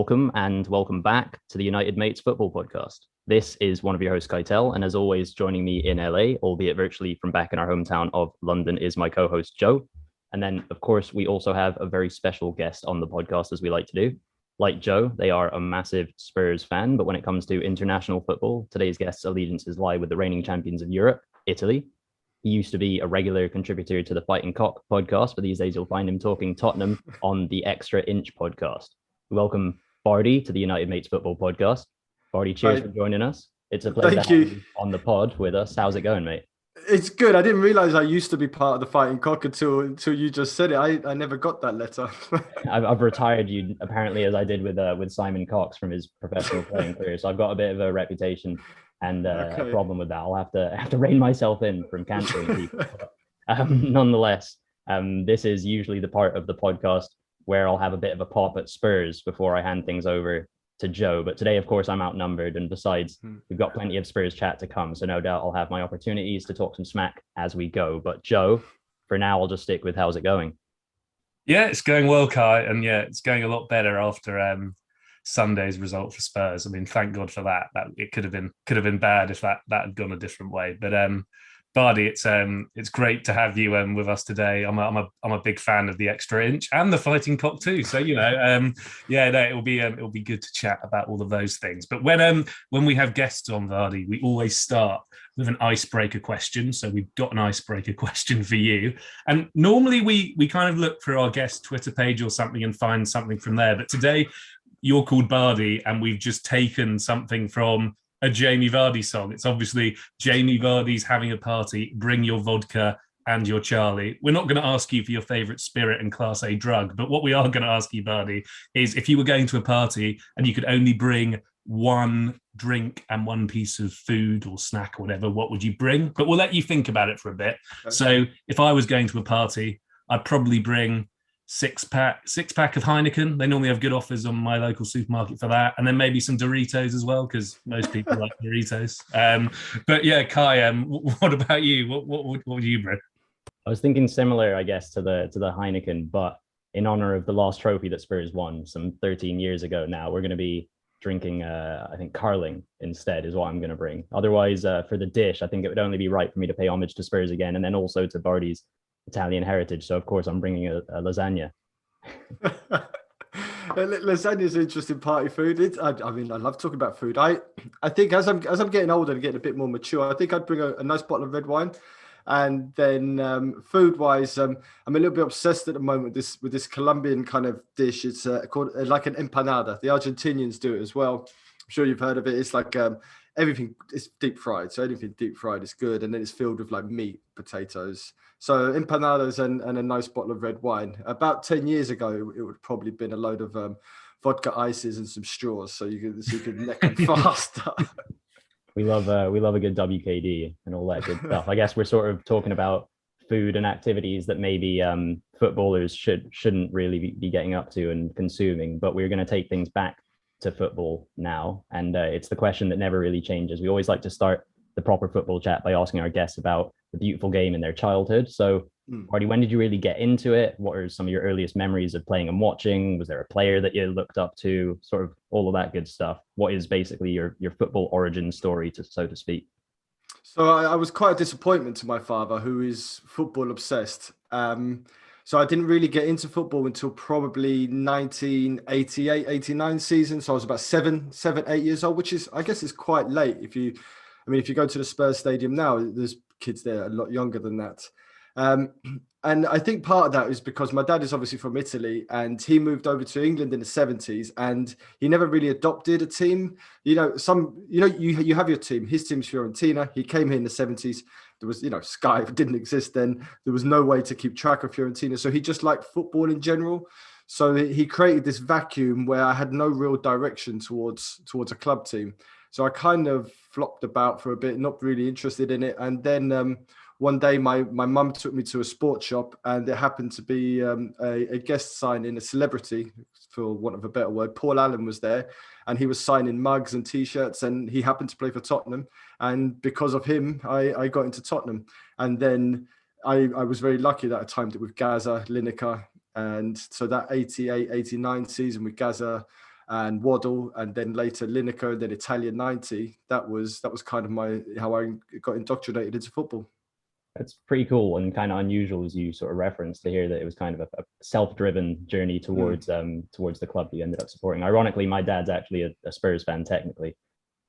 Welcome and welcome back to the United Mates Football Podcast. This is one of your hosts, Keitel, and as always, joining me in LA, albeit virtually from back in our hometown of London, is my co-host, Joe. And then, of course, we also have a very special guest on the podcast, as we like to do. Like Joe, they are a massive Spurs fan, but when it comes to international football, today's guest's allegiances lie with the reigning champions of Europe, Italy. He used to be a regular contributor to the Fighting Cock podcast, but these days you'll find him talking Tottenham on the Extra Inch podcast. We welcome Bardi to the United Mates Football Podcast. Bardi, cheers for joining us. It's a pleasure to have you on the pod with us. How's it going, mate? It's good. I didn't realize I used to be part of the Fighting Cock until you just said it. I never got that letter. I've retired you apparently, as I did with Simon Cox from his professional playing career. So I've got a bit of a reputation and a problem with that. I'll have to rein myself in from cancering people. Nonetheless, this is usually the part of the podcast where I'll have a bit of a pop at Spurs before I hand things over to Joe. But today, of course, I'm outnumbered. And besides, we've got plenty of Spurs chat to come. So no doubt I'll have my opportunities to talk some smack as we go. But Joe, for now, I'll just stick with how's it going? Yeah, it's going well, Kai. And yeah, it's going a lot better after Sunday's result for Spurs. I mean, thank God for that. That it could have been bad if that had gone a different way. But Bardi, it's great to have you with us today. I'm a big fan of the Extra Inch and the Fighting Cock too. So it'll be good to chat about all of those things. But when we have guests on, Bardi, we always start with an icebreaker question. So we've got an icebreaker question for you. And normally we kind of look for our guest Twitter page or something and find something from there. But today you're called Bardi, and we've just taken something from a Jamie Vardy song. It's obviously Jamie Vardy's having a party, bring your vodka and your Charlie. We're not going to ask you for your favourite spirit and Class A drug, but what we are going to ask you, Bardi, is if you were going to a party and you could only bring one drink and one piece of food or snack or whatever, what would you bring? But we'll let you think about it for a bit. Okay. So if I was going to a party, I'd probably bring six pack of Heineken. They normally have good offers on my local supermarket for that, and then maybe some Doritos as well, because most people like Doritos. But yeah, Kai, what about you? What would you bring? I was thinking similar, I guess, to the Heineken, but in honor of the last trophy that Spurs won some 13 years ago now, we're going to be drinking, I think, Carling instead is what I'm going to bring. Otherwise, for the dish, I think it would only be right for me to pay homage to Spurs again, and then also to Bardi's Italian heritage. So of course I'm bringing a lasagna. Lasagna is an interesting party food. I love talking about food. I think as I'm getting older and getting a bit more mature, I think I'd bring a nice bottle of red wine. And then food wise, I'm a little bit obsessed at the moment with this Colombian kind of dish. It's called like an empanada. The Argentinians do it as well. I'm sure you've heard of it. It's like everything is deep fried, so anything deep fried is good, and then it's filled with like meat, potatoes. So empanadas and a nice bottle of red wine. About 10 years ago, it would probably been a load of vodka ices and some straws, so you could neck them faster. We love a good WKD and all that good stuff. I guess we're sort of talking about food and activities that maybe footballers shouldn't really be getting up to and consuming, but we're going to take things back to football now, and it's the question that never really changes. We always like to start the proper football chat by asking our guests about the beautiful game in their childhood. So, Bardi, when did you really get into it? What are some of your earliest memories of playing and watching? Was there a player that you looked up to? Sort of all of that good stuff. What is basically your football origin story, so to speak? So I was quite a disappointment to my father, who is football obsessed. So I didn't really get into football until probably 1988, 89 season. So I was about 7, 8 years old, which is, I guess, is quite late. If you go to the Spurs Stadium now, there's kids there a lot younger than that. And I think part of that is because my dad is obviously from Italy, and he moved over to England in the 70s, and he never really adopted a team. You have your team. His team's Fiorentina. He came here in the 70s. There was, Sky didn't exist then. There was no way to keep track of Fiorentina. So he just liked football in general. So he created this vacuum where I had no real direction towards a club team. So I kind of flopped about for a bit, not really interested in it. And then one day my mum took me to a sports shop, and it happened to be a guest signing, a celebrity, for want of a better word. Paul Allen was there, and he was signing mugs and T-shirts, and he happened to play for Tottenham. And because of him, I got into Tottenham. And then I was very lucky that I timed it with Gaza, Lineker. And so that 88, 89 season with Gaza, and Waddle, and then later Lineker, and then Italian 90. That was kind of how I got indoctrinated into football. That's pretty cool and kind of unusual, as you sort of referenced, to hear that it was kind of a self-driven journey towards towards the club that you ended up supporting. Ironically, my dad's actually a Spurs fan technically,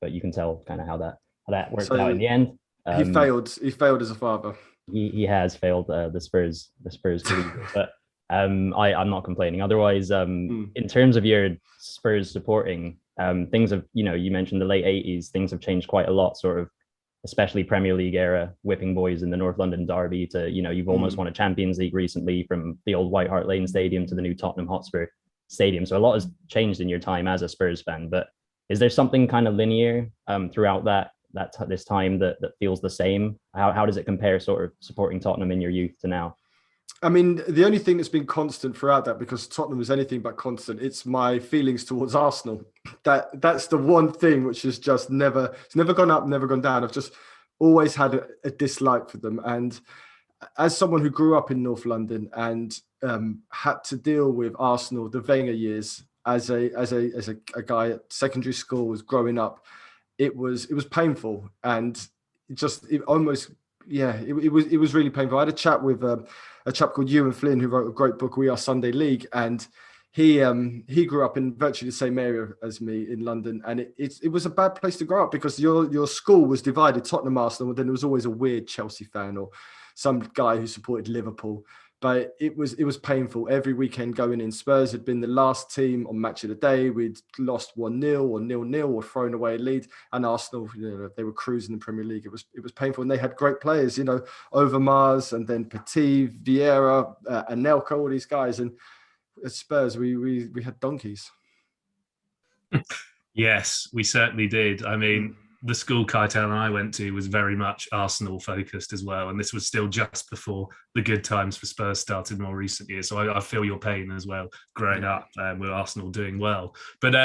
but you can tell kind of how that worked out in the end. He failed as a father. He has failed the Spurs career, but I'm not complaining. Otherwise, in terms of your Spurs supporting, things have, you mentioned the late 80s, things have changed quite a lot, sort of, especially Premier League era, whipping boys in the North London derby to, you've almost won a Champions League recently, from the old White Hart Lane Stadium to the new Tottenham Hotspur Stadium. So a lot has changed in your time as a Spurs fan, but is there something kind of linear throughout this time that feels the same? How does it compare, sort of supporting Tottenham in your youth to now? I mean, the only thing that's been constant throughout that, because Tottenham is anything but constant, it's my feelings towards Arsenal. That's the one thing which has just it's never gone up, never gone down. I've just always had a dislike for them. And as someone who grew up in North London and had to deal with Arsenal, the Wenger years, as a guy at secondary school, was growing up, it was painful, and it was really painful. I had a chat with a chap called Ewan Flynn, who wrote a great book, We Are Sunday League, and he grew up in virtually the same area as me in London, and it was a bad place to grow up, because your school was divided, Tottenham, Arsenal, and then there was always a weird Chelsea fan or some guy who supported Liverpool. But it was painful every weekend going in. Spurs had been the last team on Match of the Day. We'd lost 1-0 or 0-0 or thrown away a lead. And Arsenal, they were cruising in the Premier League. It was painful. And they had great players, Overmars, and then Petit, Vieira, Anelka, all these guys. And at Spurs, we had donkeys. Yes, we certainly did. I mean, the school Keitel and I went to was very much Arsenal focused as well, and this was still just before the good times for Spurs started more recent years. So I feel your pain as well, growing up with Arsenal doing well. But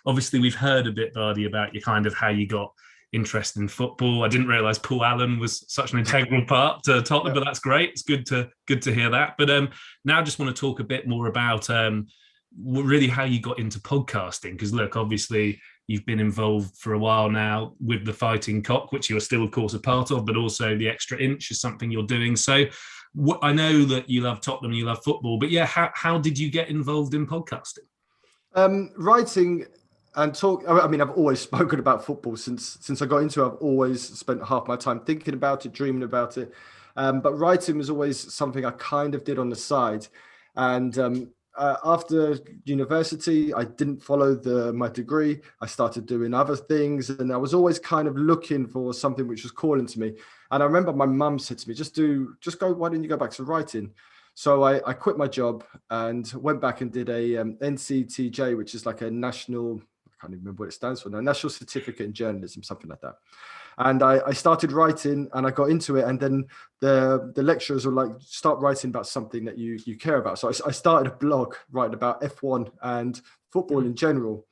obviously we've heard a bit, Bardi, about how you got interested in football. I didn't realise Paul Allen was such an integral part to Tottenham, but that's great. It's good to hear that. But now I just want to talk a bit more about really how you got into podcasting, because look, obviously you've been involved for a while now with the Fighting Cock, which you are still, of course, a part of, but also the Extra Inch is something you're doing. So I know that you love Tottenham, you love football, but yeah, how did you get involved in podcasting? Writing and talk. I mean, I've always spoken about football since I got into it. I've always spent half my time thinking about it, dreaming about it. But writing was always something I kind of did on the side. And after university, I didn't follow my degree. I started doing other things, and I was always kind of looking for something which was calling to me. And I remember my mum said to me, just go, why didn't you go back to writing? So I quit my job and went back and did a NCTJ, which is like a national, I can't even remember what it stands for now, National Certificate in Journalism, something like that. And I started writing, and I got into it. And then the lecturers were like, start writing about something that you care about. So I started a blog writing about F1 and football in general.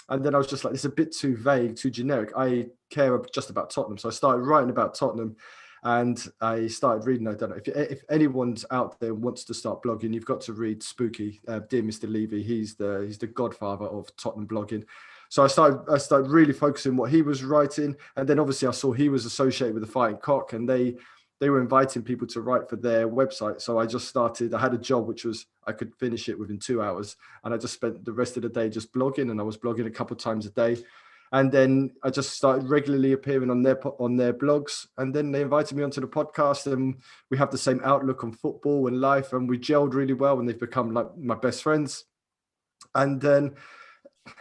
And then I was just like, this is a bit too vague, too generic. I care just about Tottenham. So I started writing about Tottenham, and I started reading. I don't know if anyone's out there wants to start blogging, you've got to read Spooky, Dear Mr. Levy. He's the godfather of Tottenham blogging. So I started really focusing on what he was writing, and then obviously I saw he was associated with the Fighting Cock, and they were inviting people to write for their website. So I just started. I had a job which was I could finish it within 2 hours, and I just spent the rest of the day just blogging, and I was blogging a couple of times a day, and then I just started regularly appearing on their blogs, and then they invited me onto the podcast, and we have the same outlook on football and life, and we gelled really well, and they've become like my best friends, and then.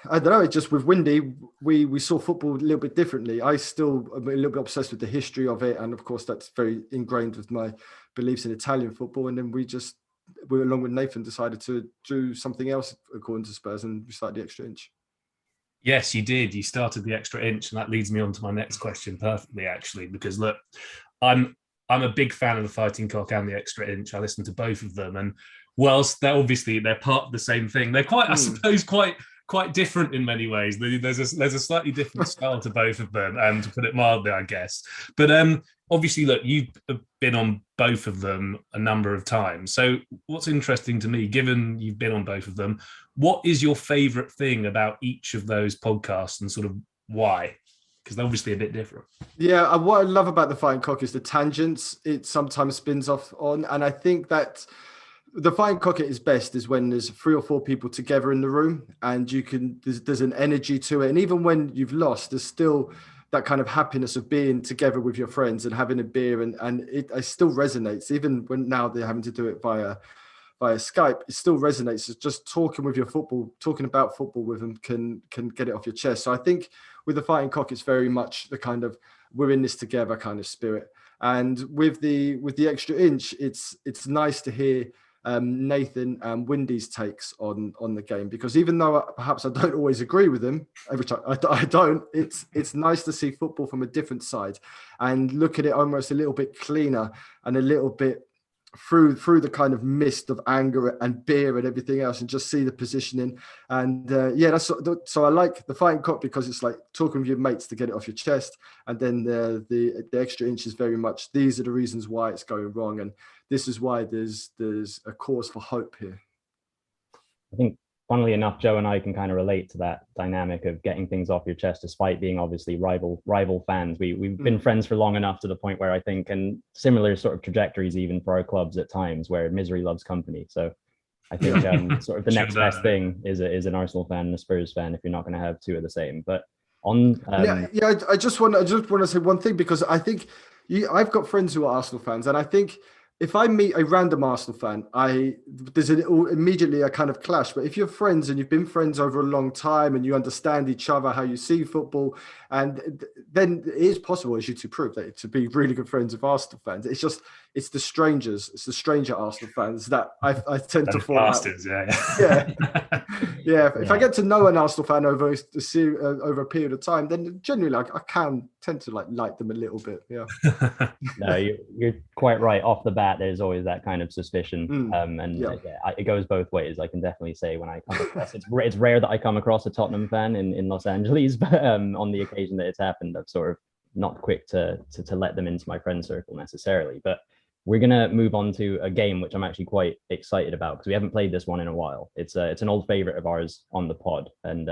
I don't know. It just with Windy, we saw football a little bit differently. I still am a little bit obsessed with the history of it, and of course that's very ingrained with my beliefs in Italian football. And then we along with Nathan, decided to do something else according to Spurs, and we started the Extra Inch. Yes, you did. You started the Extra Inch, and that leads me on to my next question perfectly, actually, because look, I'm a big fan of the Fighting Cock and the Extra Inch. I listen to both of them, and whilst they're part of the same thing, they're quite, I suppose, quite quite different in many ways. There's a slightly different style to both of them, to put it mildly, I guess. But obviously, look, you've been on both of them a number of times. So what's interesting to me, given you've been on both of them, what is your favourite thing about each of those podcasts and sort of why? Because they're obviously a bit different. Yeah, what I love about the Fighting Cock is the tangents it sometimes spins off on. And I think that the Fighting Cock at its best is when there's 3 or 4 people together in the room and there's an energy to it. And even when you've lost, there's still that kind of happiness of being together with your friends and having a beer. And it still resonates, even when now they're having to do it via Skype. It still resonates. It's just talking about football with them can get it off your chest. So I think with the Fighting Cock, it's very much the kind of we're in this together kind of spirit. And with the extra inch, it's nice to hear Nathan and Windy's takes on the game, because even though perhaps I don't always agree with him, which I don't, it's nice to see football from a different side and look at it almost a little bit cleaner and a little bit through the kind of mist of anger and beer and everything else, and just see the positioning. And that's so I like the Fighting Cock because it's like talking with your mates to get it off your chest. And then the extra inch is very much, these are the reasons why it's going wrong, and this is why there's a cause for hope here. I think, funnily enough, Joe and I can kind of relate to that dynamic of getting things off your chest, despite being obviously rival fans. We've been friends for long enough to the point where I think, and similar sort of trajectories even for our clubs at times, where misery loves company. So I think sort of the next best thing is an Arsenal fan and a Spurs fan, if you're not going to have two of the same. But on I just want to say one thing, because I think I've got friends who are Arsenal fans, and I think if I meet a random Arsenal fan, there's immediately a kind of clash. But if you're friends and you've been friends over a long time and you understand each other, how you see football, and then it is possible, as you two proved, that to be really good friends with Arsenal fans. It's the stranger Arsenal fans that I tend to fall out. If I get to know an Arsenal fan over a period of time, then generally I can tend to like them a little bit. Yeah. No, you're quite right. Off the bat, there's always that kind of suspicion, it goes both ways. I can definitely say when I come across, it's rare that I come across a Tottenham fan in Los Angeles, but on the occasion that it's happened, I'm sort of not quick to let them into my friend circle necessarily. But we're gonna move on to a game which I'm actually quite excited about, because we haven't played this one in a while. It's an old favorite of ours on the pod, and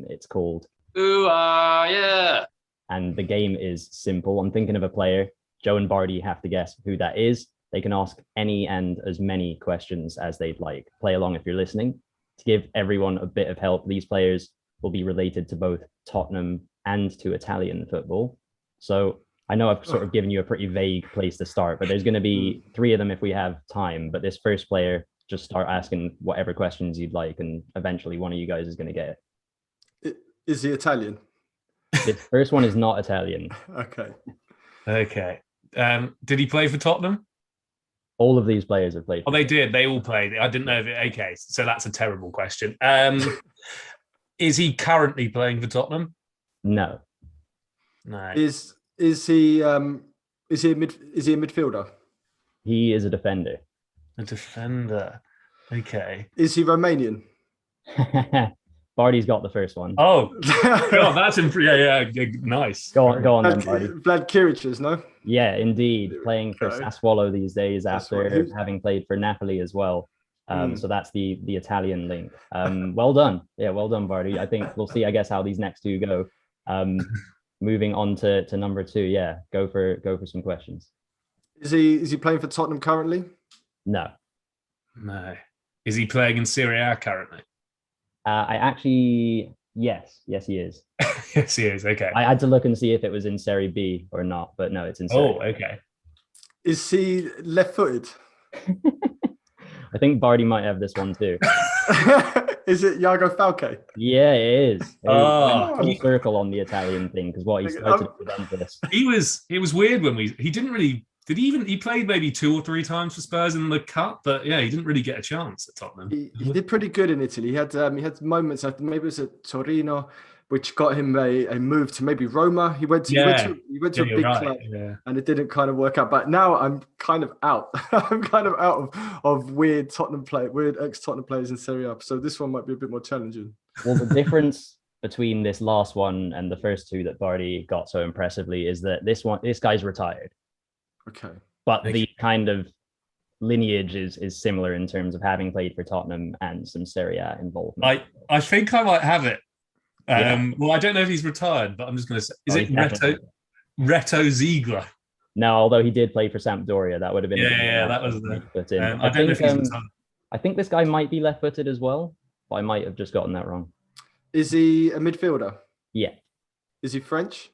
it's called Yeah. And the game is simple. I'm thinking of a player. Joe and Bardi have to guess who that is. They can ask any and as many questions as they'd like. Play along if you're listening. To give everyone a bit of help, these players will be related to both Tottenham and to Italian football. So I know I've sort of given you a pretty vague place to start, but there's going to be 3 of them if we have time. But this first player, just start asking whatever questions you'd like, and eventually one of you guys is going to get it. Is he Italian? The first one is not Italian. Okay. Did he play for Tottenham? All of these players have played. Oh, they did. They all played. I didn't know if it. Okay, so that's a terrible question. Is he currently playing for Tottenham? No. Is he a midfielder? He is a defender. A defender. Okay. Is he Romanian? Bardi's got the first one. Oh, God, that's nice. Go on then, Bardi. Vlad Kiric, no? Yeah, indeed. Playing for Sassuolo these days after having played for Napoli as well. So that's the Italian link. Well done. Yeah, well done, Bardi. I think we'll see, I guess, how these next two go. Moving on to number 2. Yeah, go for some questions. Is he playing for Tottenham currently? No. Is he playing in Serie A currently? Yes, he is. Yes, he is. Okay. I had to look and see if it was in Serie B or not, but no, it's in Serie B. Okay. Is he left-footed? I think Bardi might have this one too. Is it Iago Falque? Yeah, it is. Full circle on the Italian thing, because what he started with Juventus. It was weird when he didn't really. He played maybe 2 or 3 times for Spurs in the cup, but yeah, he didn't really get a chance at Tottenham. He did pretty good in Italy. He had moments, maybe it was at Torino, which got him a move to maybe Roma. He went to a big club, and it didn't kind of work out. But now I'm kind of out. I'm kind of out of weird ex-Tottenham players in Serie A. So this one might be a bit more challenging. Well, the difference between this last one and the first two that Bardi got so impressively is that this guy's retired, Okay. but the kind of lineage is similar in terms of having played for Tottenham and some Serie A involvement. I think I might have it. Yeah. Well, I don't know if he's retired, but I'm just going to say, is it he's definitely- Reto Ziegler? No, although he did play for Sampdoria, that would have been That was the. put in. I don't know if he's retired. I think this guy might be left-footed as well, but I might have just gotten that wrong. Is he a midfielder? Yeah, Is he French?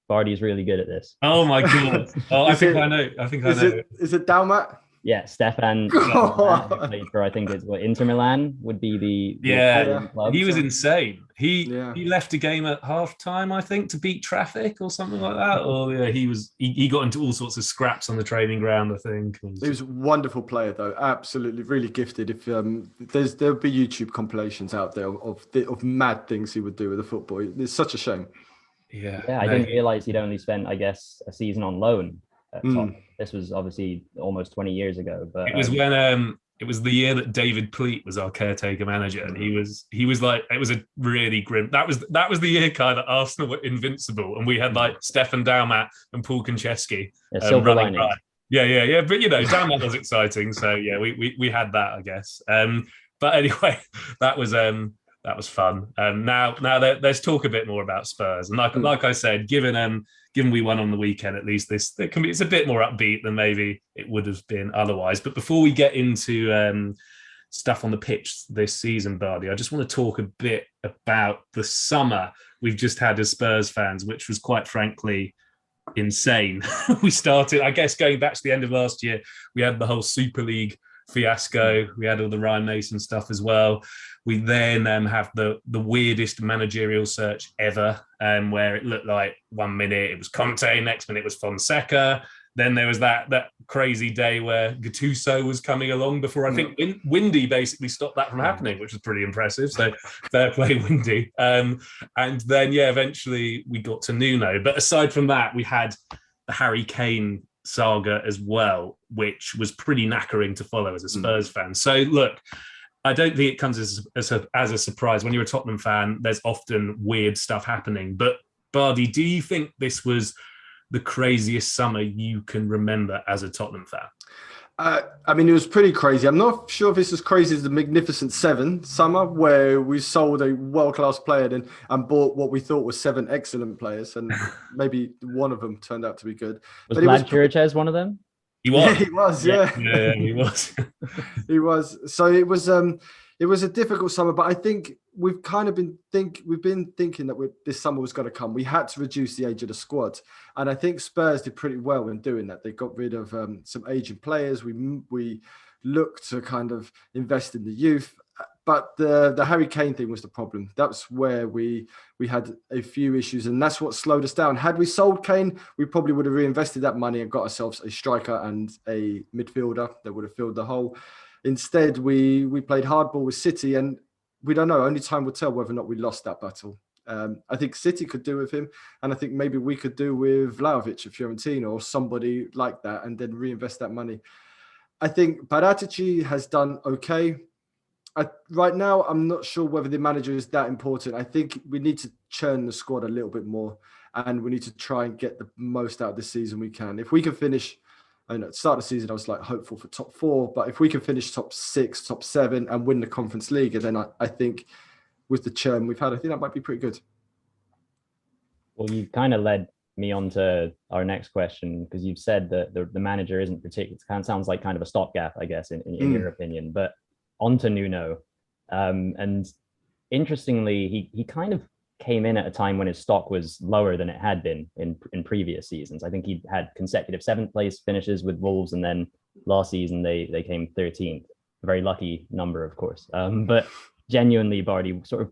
Bardi's really good at this. Oh my god! Oh, I Is think it- I know. I think I know. Is it Dalmat? Yeah, Stefan God. who played for, I think it's Inter Milan would be the Yeah, Italian club. He was insane. He Yeah. left a game at half time, I think, to beat traffic or something like that. Or yeah, he got into all sorts of scraps on the training ground, I think. He was a wonderful player, though. Absolutely, really gifted. If there'll be YouTube compilations out there of mad things he would do with the football. It's such a shame. Yeah, I didn't realize he'd only spent, I guess, a season on loan at Tottenham. This was obviously almost 20 years ago. But it was when it was the year that David Pleat was our caretaker manager, and he was like, it was a really grim. That was the year, Kai, that Arsenal were invincible, and we had like Stefan Daumat and Paul Konchesky silver running lining. by. Yeah. But Daumat was exciting, so yeah, we had that, I guess. But anyway, that was fun. Now let's talk a bit more about Spurs, and like I said, given we won on the weekend, at least it's a bit more upbeat than maybe it would have been otherwise. But before we get into stuff on the pitch this season, Bardi, I just want to talk a bit about the summer we've just had as Spurs fans, which was quite frankly insane. We started, I guess, going back to the end of last year, we had the whole Super League fiasco. We had all the Ryan Mason stuff as well. We then have the weirdest managerial search ever, where it looked like 1 minute it was Conte, next minute it was Fonseca. Then there was that crazy day where Gattuso was coming along before I think Windy basically stopped that from happening, which was pretty impressive. So fair play, Windy. And then, eventually we got to Nuno. But aside from that, we had the Harry Kane saga as well, which was pretty knackering to follow as a Spurs fan. So look, I don't think it comes as a surprise. When you're a Tottenham fan, there's often weird stuff happening. But Bardi, do you think this was the craziest summer you can remember as a Tottenham fan? I mean, it was pretty crazy. I'm not sure if it's as crazy as the Magnificent Seven summer, where we sold a world-class player and bought what we thought were 7 excellent players, and maybe one of them turned out to be good. Was Vlad Chiriches one of them? He was. Yeah, he was. Yeah, he was. He was. So it was a difficult summer, but I think we've kind of been thinking that this summer was going to come. We had to reduce the age of the squad, and I think Spurs did pretty well in doing that. They got rid of some aging players. We looked to kind of invest in the youth, but the Harry Kane thing was the problem. That's where we had a few issues, and that's what slowed us down. Had we sold Kane, we probably would have reinvested that money and got ourselves a striker and a midfielder that would have filled the hole. Instead, we played hardball with City, and we don't know. Only time will tell whether or not we lost that battle. I think City could do with him, and I think maybe we could do with Vlahovic at Fiorentina or somebody like that, and then reinvest that money. I think Paratici has done okay. Right now, I'm not sure whether the manager is that important. I think we need to churn the squad a little bit more, and we need to try and get the most out of this season we can. If we can finish, I know at the start of the season, I was like hopeful for top 4, but if we can finish top 6, top 7 and win the Conference League, then I think with the churn we've had, I think that might be pretty good. Well, you kind of led me on to our next question, because you've said that the manager isn't particular. It kind of sounds like kind of a stopgap, I guess, in your opinion. But on to Nuno. And interestingly, he kind of came in at a time when his stock was lower than it had been in previous seasons. I think he had consecutive 7th place finishes with Wolves, and then last season they came 13th. A very lucky number, of course. But genuinely, Bardi, sort of,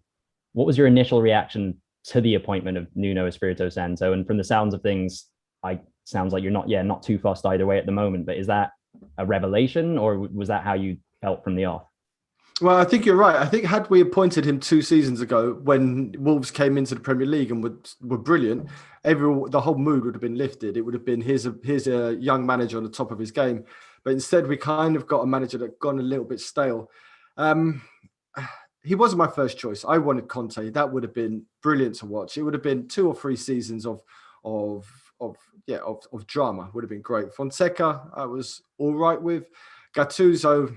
what was your initial reaction to the appointment of Nuno Espirito Santo? And from the sounds of things, sounds like you're not too fussed either way at the moment. But is that a revelation, or was that how you felt from the off? Well, I think you're right. I think had we appointed him 2 seasons ago when Wolves came into the Premier League and were brilliant, the whole mood would have been lifted. It would have been here's a young manager on the top of his game. But instead, we kind of got a manager that gone a little bit stale. he wasn't my first choice. I wanted Conte. That would have been brilliant to watch. It would have been 2 or 3 seasons of drama. Would have been great. Fonseca, I was all right with. Gattuso,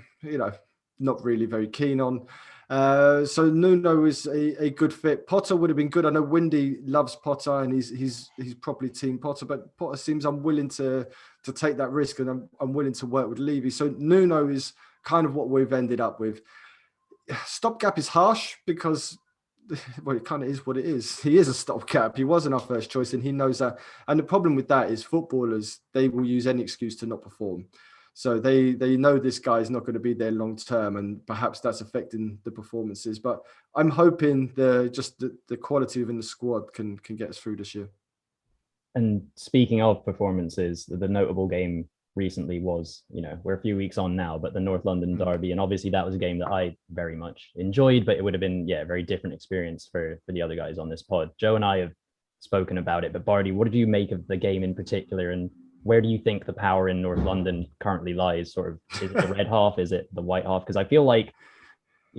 not really very keen on. So Nuno is a good fit. Potter would have been good. I know Windy loves Potter and he's probably team Potter, but Potter seems unwilling to take that risk, and I'm willing to work with Levy. So Nuno is kind of what we've ended up with. Stopgap is harsh because, well, it kind of is what it is. He is a stopgap. He wasn't our first choice, and he knows that. And the problem with that is footballers, they will use any excuse to not perform. So they know this guy is not going to be there long term, and perhaps that's affecting the performances. But I'm hoping the quality within the squad can get us through this year. And speaking of performances, the notable game recently was, we're a few weeks on now, but the North London derby. And obviously that was a game that I very much enjoyed, but it would have been, a very different experience for the other guys on this pod. Joe and I have spoken about it, but Bardi, what did you make of the game in particular? And where do you think the power in North London currently lies? Sort of, is it the red half? Is it the white half? Because I feel like,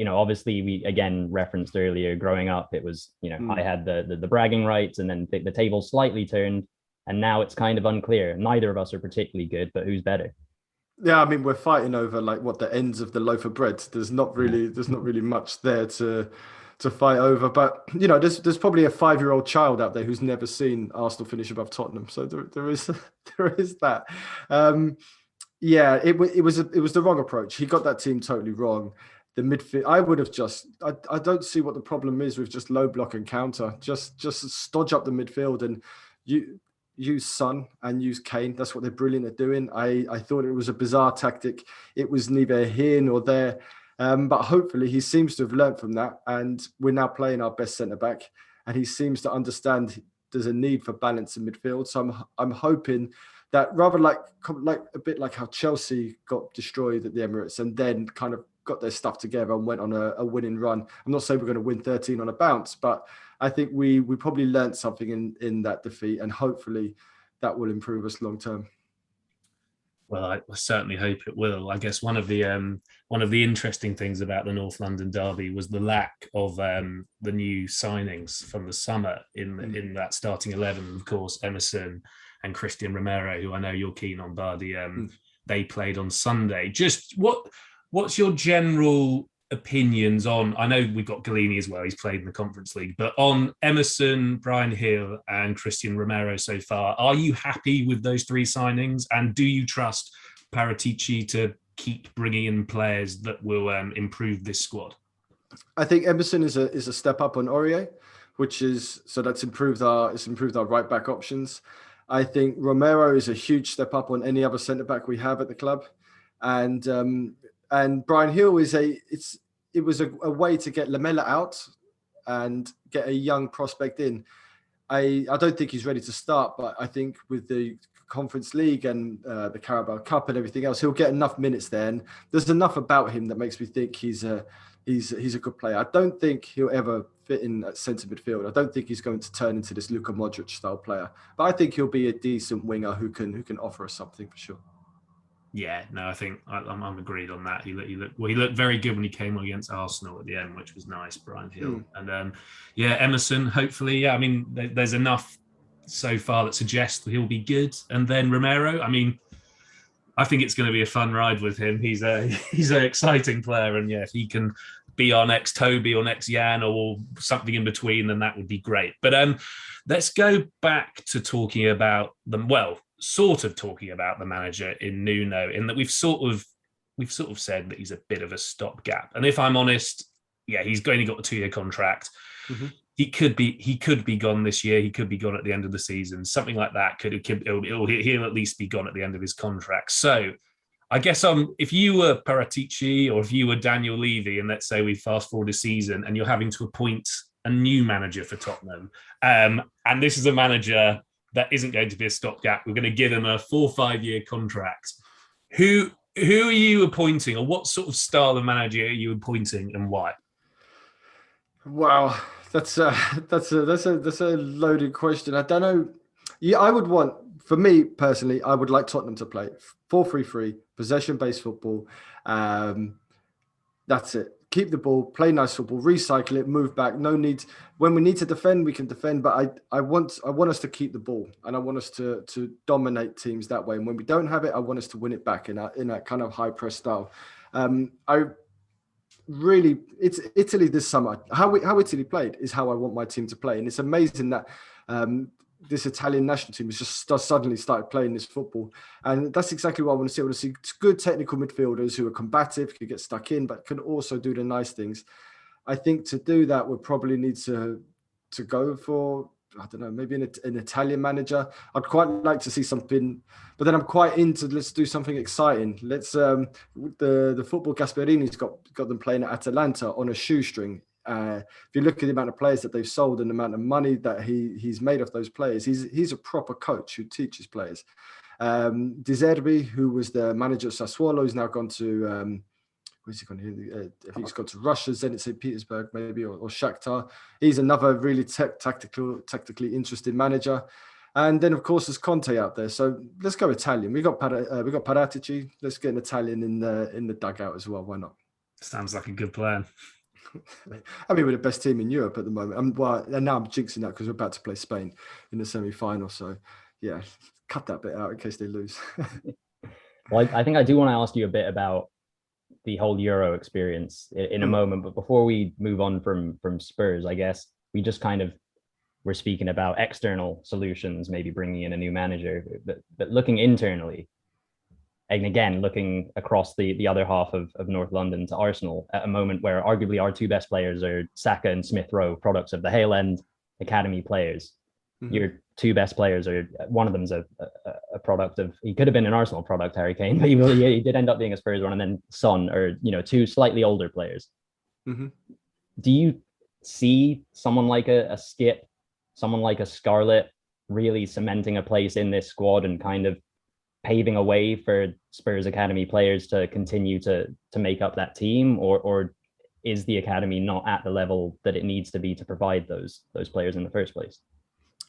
obviously we, again, referenced earlier, growing up, it was, I had the bragging rights, and then the table slightly turned. And now it's kind of unclear. Neither of us are particularly good, but who's better? Yeah, I mean, we're fighting over the ends of the loaf of bread. There's not really much there to fight over. But there's probably a 5-year-old child out there who's never seen Arsenal finish above Tottenham. So there is that. It was the wrong approach. He got that team totally wrong. The midfield, I would have I don't see what the problem is with just low block and counter. Just stodge up the midfield and use Son and use Kane. That's what they're brilliant at doing. I thought it was a bizarre tactic. It was neither here nor there. But hopefully he seems to have learned from that. And we're now playing our best centre-back. And he seems to understand there's a need for balance in midfield. So I'm hoping that rather like a bit like how Chelsea got destroyed at the Emirates and then kind of got their stuff together and went on a winning run. I'm not saying we're going to win 13 on a bounce, but I think we probably learned something in that defeat, and hopefully that will improve us long term. Well, I certainly hope it will. I guess one of the interesting things about the North London derby was the lack of the new signings from the summer in that starting 11. Of course, Emerson and Christian Romero, who I know you're keen on, Bardi. They played on Sunday. Just what's your general opinions on, I know we've got Galini as well, he's played in the Conference League, but on Emerson, Brian Hill and Christian Romero so far, are you happy with those 3 signings? And do you trust Paratici to keep bringing in players that will improve this squad? I think Emerson is a step up on Aurier, that's improved our right back options. I think Romero is a huge step up on any other centre back we have at the club. And Brian Hill it was a way to get Lamela out and get a young prospect in. I don't think he's ready to start, but I think with the Conference League and the Carabao Cup and everything else, he'll get enough minutes there. And there's enough about him that makes me think he's a good player. I don't think he'll ever fit in at centre midfield. I don't think he's going to turn into this Luka Modric style player, but I think he'll be a decent winger who can offer us something for sure. Yeah, no, I think I'm agreed on that. He looked very good when he came on against Arsenal at the end, which was nice, Brian Hill. And Emerson, hopefully, I mean, there's enough so far that suggests that he'll be good. And then Romero, I mean, I think it's going to be a fun ride with him. He's an exciting player, and if he can be our next Toby or next Jan or something in between, then that would be great. But let's go back to talking about them. Well, sort of talking about the manager in Nuno, in that we've sort of said that he's a bit of a stopgap. And if I'm honest, he's only got a 2-year contract. Mm-hmm. He could be gone this year. He could be gone at the end of the season. Something like that he'll at least be gone at the end of his contract. So I guess if you were Paratici or if you were Daniel Levy, and let's say we fast forward a season and you're having to appoint a new manager for Tottenham, and this is a manager that isn't going to be a stopgap. We're going to give him a 4 or 5 year contract. Who are you appointing, or what sort of style of manager are you appointing, and why? Wow, that's a loaded question. I don't know. Yeah, for me personally, I would like Tottenham to play 4-3-3, possession-based football. That's it. keep the ball, play nice football, recycle it, move back. No need when we need to defend, we can defend. But I want us to keep the ball, and I want us to dominate teams that way. And when we don't have it, I want us to win it back in that kind of high press style. It's Italy this summer. How Italy played is how I want my team to play, and it's amazing that this Italian national team has just suddenly started playing this football, and that's exactly what I want to see. I want to see good technical midfielders who are combative, can get stuck in, but can also do the nice things. I think to do that, we'll probably need to go for, I don't know, maybe an Italian manager. I'd quite like to see something, but then I'm quite into let's do something exciting. Let's the football Gasperini's got them playing at Atalanta on a shoestring. If you look at the amount of players that they've sold and the amount of money that he's made off those players, he's a proper coach who teaches players. De Zerbi, who was the manager of Sassuolo, has now gone to where's he gone here? I think he's gone to Russia, Zenit St. Petersburg, maybe, or Shakhtar. He's another really tactically interesting manager. And then, of course, there's Conte out there. So let's go Italian. We got Paratici. Let's get an Italian in the dugout as well. Why not? Sounds like a good plan. I mean, we're the best team in Europe at the moment. And now I'm jinxing that because we're about to play Spain in the semi-final. So, yeah, cut that bit out in case they lose. Well, I think I do want to ask you a bit about the whole Euro experience in a moment. But before we move on from Spurs, I guess we just kind of were speaking about external solutions, maybe bringing in a new manager, but looking internally, and again, looking across the other half of North London to Arsenal at a moment where arguably our two best players are Saka and Smith Rowe, products of the Hale End academy players. Mm-hmm. Your two best players are, one of them's a product of, he could have been an Arsenal product, Harry Kane, but he did end up being a Spurs one, and then Son, or, two slightly older players. Mm-hmm. Do you see someone like a Skip, someone like a Scarlett really cementing a place in this squad and kind of paving a way for Spurs Academy players to continue to make up that team, or is the Academy not at the level that it needs to be to provide those players in the first place?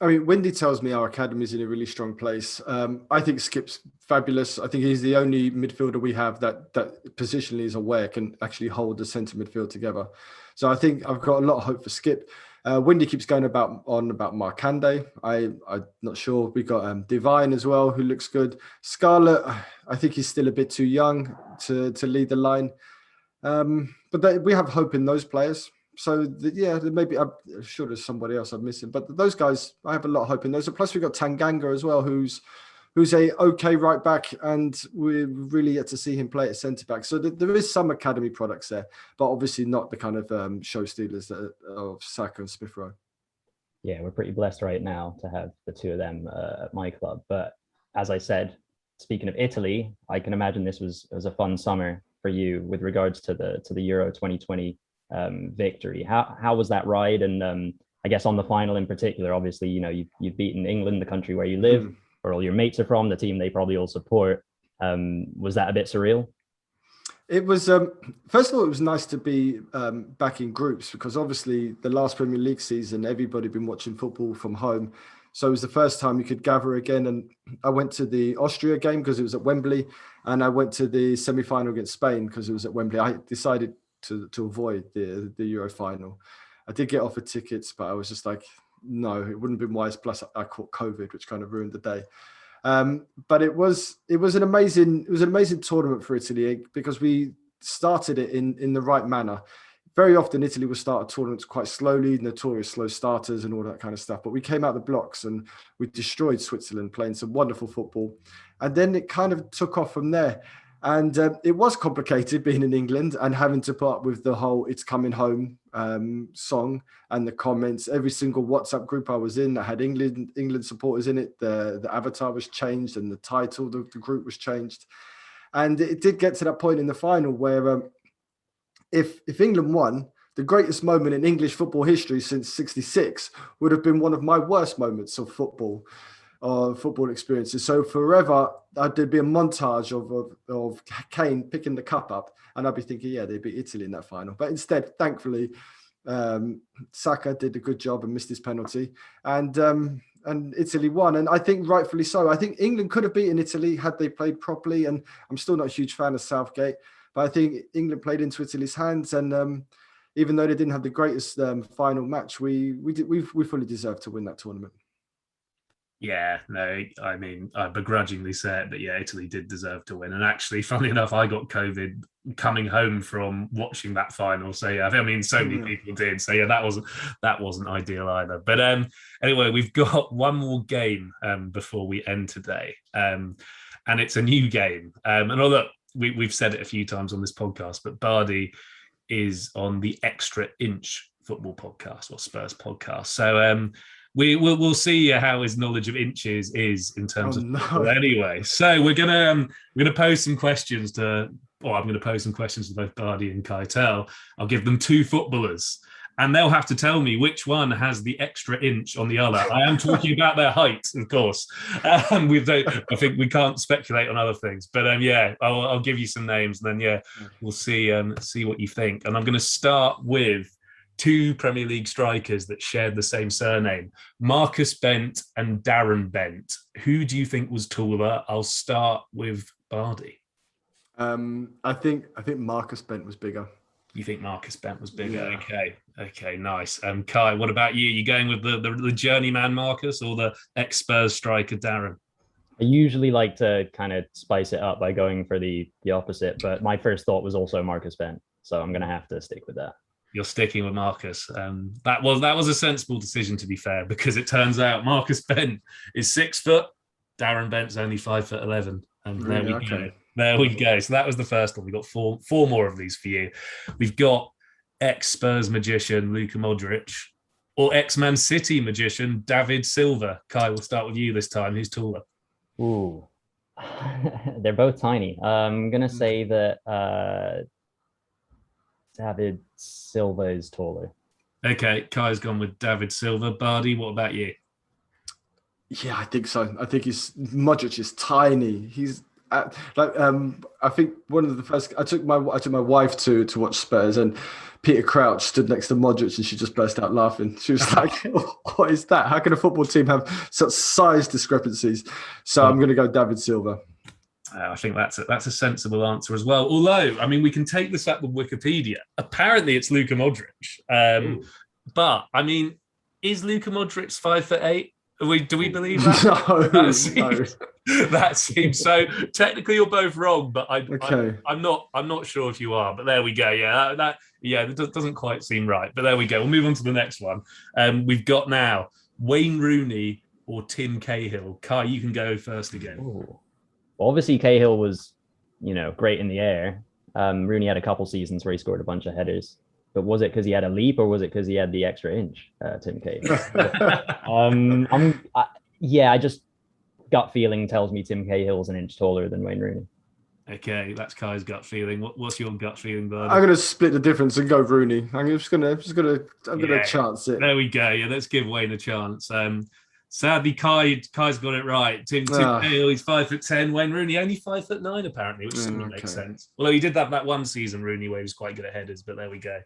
I mean, Wendy tells me our academy is in a really strong place. I think Skip's fabulous. I think he's the only midfielder we have that positionally is aware, can actually hold the centre midfield together. So I think I've got a lot of hope for Skip. Wendy keeps going on about Markande. I'm not sure. We got Divine as well, who looks good. Scarlett, I think he's still a bit too young to lead the line. But we have hope in those players. So maybe I'm sure there's somebody else I'm missing, but those guys, I have a lot of hope in those. Plus we've got Tanganga as well, who's a okay right back, and we're really yet to see him play at centre back. So there is some academy products there, but obviously not the kind of show stealers of Saka and Smith Rowe. Yeah, we're pretty blessed right now to have the two of them at my club. But as I said, speaking of Italy, I can imagine this was a fun summer for you with regards to the Euro 2020 victory. How was that ride? And I guess on the final in particular, obviously, you've beaten England, the country where you live, where all your mates are from, the team they probably all support. Was that a bit surreal? It was, first of all, it was nice to be back in groups, because obviously the last Premier League season, everybody had been watching football from home. So it was the first time you could gather again. And I went to the Austria game because it was at Wembley, and I went to the semi-final against Spain because it was at Wembley. I decided to avoid the Euro final. I did get offered tickets, but I was just like, no, it wouldn't have been wise. Plus I caught COVID, which kind of ruined the day. But it was an amazing tournament for Italy, because we started it in the right manner. Very often Italy will start tournaments quite slowly, notorious slow starters and all that kind of stuff. But we came out the blocks and we destroyed Switzerland, playing some wonderful football. And then it kind of took off from there. And it was complicated being in England and having to put up with the whole "It's Coming Home" song and the comments. Every single WhatsApp group I was in that had England supporters in it, the avatar was changed and the title of the group was changed. And it did get to that point in the final where if England won, the greatest moment in English football history since '66 would have been one of my worst moments of football experiences. So forever, there'd be a montage of Kane picking the cup up, and I'd be thinking, yeah, they beat Italy in that final. But instead, thankfully, Saka did a good job and missed his penalty, and Italy won. And I think rightfully so. I think England could have beaten Italy had they played properly. And I'm still not a huge fan of Southgate, But I think England played into Italy's hands, and even though they didn't have the greatest final match, we fully deserved to win that tournament. Yeah, no, I mean, I begrudgingly say it, but yeah, Italy did deserve to win. And actually, funnily enough, I got COVID coming home from watching that final. So yeah, I mean, so many people did. So yeah, that wasn't ideal either. But anyway, we've got one more game before we end today, and it's a new game. And although we've said it a few times on this podcast, but Bardi is on the Extra Inch Football Podcast or Spurs podcast. So we'll see how his knowledge of inches is in terms of football anyway. So we're gonna pose some questions to, or I'm gonna pose some questions to both Bardi and Keitel. I'll give them two footballers, and they'll have to tell me which one has the extra inch on the other. I am talking about their height, of course. I think we can't speculate on other things, but yeah, I'll give you some names, and then we'll see what you think. And I'm going to start with two Premier League strikers that shared the same surname, Marcus Bent and Darren Bent. Who do you think was taller? I'll start with Bardi. I think Marcus Bent was bigger. You think Marcus Bent was bigger? Yeah. Okay, nice. Kai, what about you? You going with the journeyman Marcus or the ex-Spurs striker Darren? I usually like to kind of spice it up by going for the opposite, but my first thought was also Marcus Bent, so I'm going to have to stick with that. You're sticking with Marcus. That was a sensible decision, to be fair, because it turns out Marcus Bent is 6 foot, Darren Bent's only 5'11", and there we go. So that was the first one. We got four more of these for you. We've got ex-Spurs magician Luka Modric, or ex-Man City magician David Silva. Kai, we'll start with you this time. Who's taller? Ooh, they're both tiny. I'm gonna say that David Silva is taller. Okay, Kai's gone with David Silva. Bardi, what about you? Yeah, I think so. I think Modric is tiny. He's I think one of the first. I took my wife to watch Spurs, and Peter Crouch stood next to Modric, and she just burst out laughing. She was like, "What is that? How can a football team have such size discrepancies?" So I'm going to go David Silva. I think that's a sensible answer as well. Although, I mean, we can take this up with Wikipedia. Apparently, it's Luka Modric. But I mean, is Luka Modric 5'8"? Do we believe that? No, that seems so. Technically, you're both wrong, but I'm not sure if you are. But there we go. Yeah, that doesn't quite seem right. But there we go. We'll move on to the next one. We've got now Wayne Rooney or Tim Cahill. Kai, you can go first again. Ooh. Well, obviously, Cahill was, great in the air. Rooney had a couple seasons where he scored a bunch of headers. But was it because he had a leap, or was it because he had the extra inch, Tim Cahill? I just gut feeling tells me Tim Cahill's an inch taller than Wayne Rooney. Okay, that's Kai's gut feeling. What's your gut feeling, Bardi? I'm going to split the difference and go Rooney. I'm going to chance it. There we go. Yeah, let's give Wayne a chance. Sadly, Kai's got it right. Tim Cahill, he's 5'10". Wayne Rooney only 5'9", apparently, which makes sense. Although he did have that one season, Rooney, where he was quite good at headers. But there we go.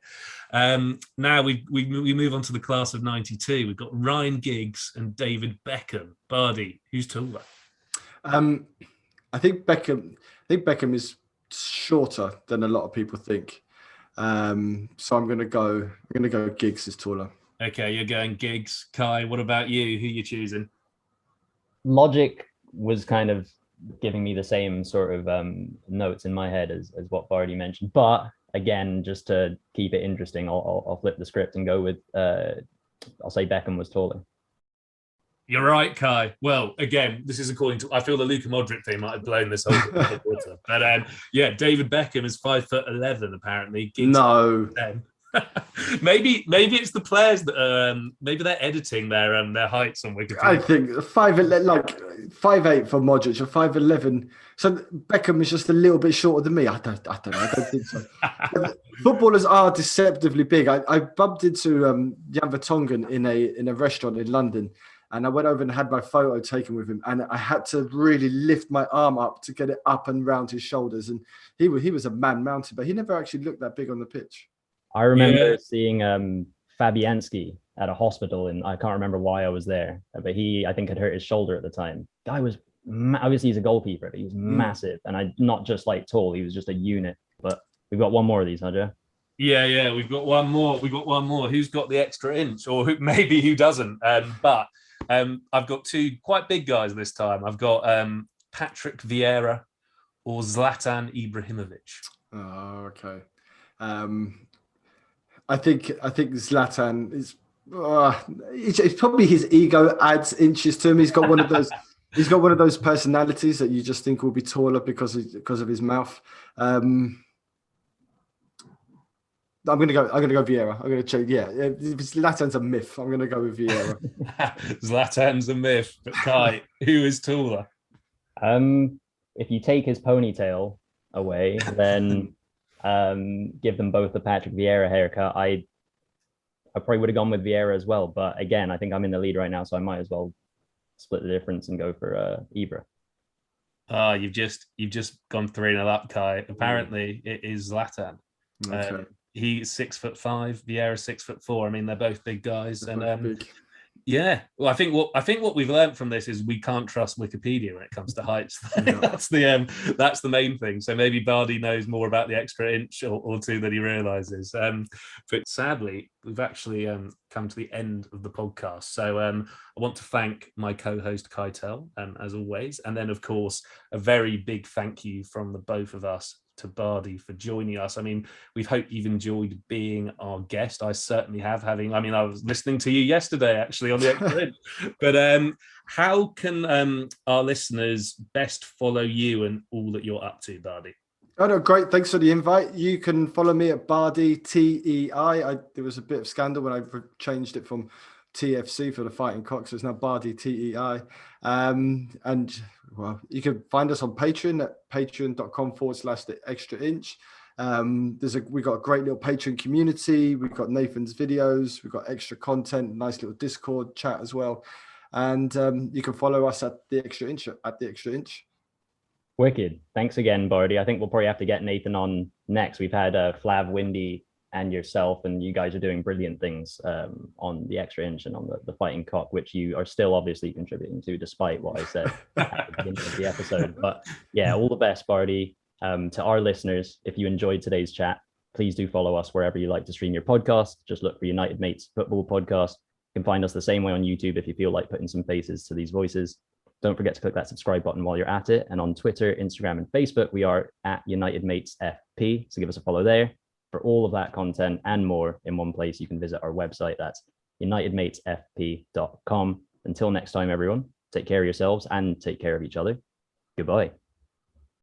Now we move on to the class of '92. We've got Ryan Giggs and David Beckham. Bardi, who's taller? I think Beckham is shorter than a lot of people think. So I'm going to go Giggs is taller. Okay, you're going Giggs. Kai, what about you? Who are you choosing? Logic was kind of giving me the same sort of notes in my head as what Bardi mentioned. But again, just to keep it interesting, I'll flip the script and go with, I'll say Beckham was taller. You're right, Kai. Well, again, this is according to, I feel the Luka Modric thing might have blown this whole quarter. But David Beckham is 5'11", apparently. Giggs no. maybe it's the players that maybe they're editing their heights on Wikipedia. I think 5'8" for Modric or 5'11". So Beckham is just a little bit shorter than me. I don't know. I don't think so. Footballers are deceptively big. I bumped into Jan Vertonghen in a restaurant in London, and I went over and had my photo taken with him, and I had to really lift my arm up to get it up and round his shoulders. And he was a man mountain, but he never actually looked that big on the pitch. I remember seeing Fabianski at a hospital, and I can't remember why I was there, but he, I think, had hurt his shoulder at the time. Guy was, obviously he's a goalkeeper, but he was massive, and not just like tall, he was just a unit. But We've got one more of these, huh, Joe? Yeah, we've got one more. Who's got the extra inch, or who doesn't? But I've got two quite big guys this time. I've got Patrick Vieira or Zlatan Ibrahimovic. Oh, okay. I think Zlatan is. It's probably his ego adds inches to him. He's got one of those. He's got one of those personalities that you just think will be taller because of his mouth. I'm gonna go Vieira. I'm gonna change. Yeah, if Zlatan's a myth, I'm gonna go with Vieira. Zlatan's a myth, but Kai, who is taller? If you take his ponytail away, then give them both the Patrick Vieira haircut. I probably would have gone with Vieira as well, but again, I think I'm in the lead right now, so I might as well split the difference and go for Ibra. You've just gone 3-0 up, Kai. Apparently, it is Zlatan. Okay. He's 6'5", Vieira 6'4". I mean, they're both big guys, They're big. Yeah, well, I think what we've learned from this is we can't trust Wikipedia when it comes to heights. Yeah. that's the main thing. So maybe Bardi knows more about the extra inch or two than he realizes. But sadly, we've actually come to the end of the podcast. So I want to thank my co-host Keitel, as always, and then of course a very big thank you from the both of us to Bardi for joining us. I mean, we hope you've enjoyed being our guest. I certainly have. I was listening to you yesterday actually on the extra inch. But how can our listeners best follow you and all that you're up to, Bardi? Oh no, great! Thanks for the invite. You can follow me at Bardi TEI. There was a bit of scandal when I changed it from TFC for the Fighting Cock, so it's now Bardi TEI. And well, you can find us on Patreon at patreon.com/the extra inch. We've got a great little Patreon community. We've got Nathan's videos. We've got extra content, nice little Discord chat as well. And you can follow us at the extra inch at the extra inch. Wicked. Thanks again, Bardi. I think we'll probably have to get Nathan on next. We've had Flav, Windy, and yourself, and you guys are doing brilliant things on the extra inch and on the Fighting Cock, which you are still obviously contributing to, despite what I said at the beginning of the episode. But yeah, all the best, Bardi. To our listeners, if you enjoyed today's chat, please do follow us wherever you like to stream your podcast. Just look for United Mates Football Podcast. You can find us the same way on YouTube if you feel like putting some faces to these voices. Don't forget to click that subscribe button while you're at it. And on Twitter, Instagram, and Facebook, we are at United Mates FP. So give us a follow there. For all of that content and more in one place, you can visit our website. That's unitedmatesfp.com. Until next time, everyone, take care of yourselves and take care of each other. Goodbye.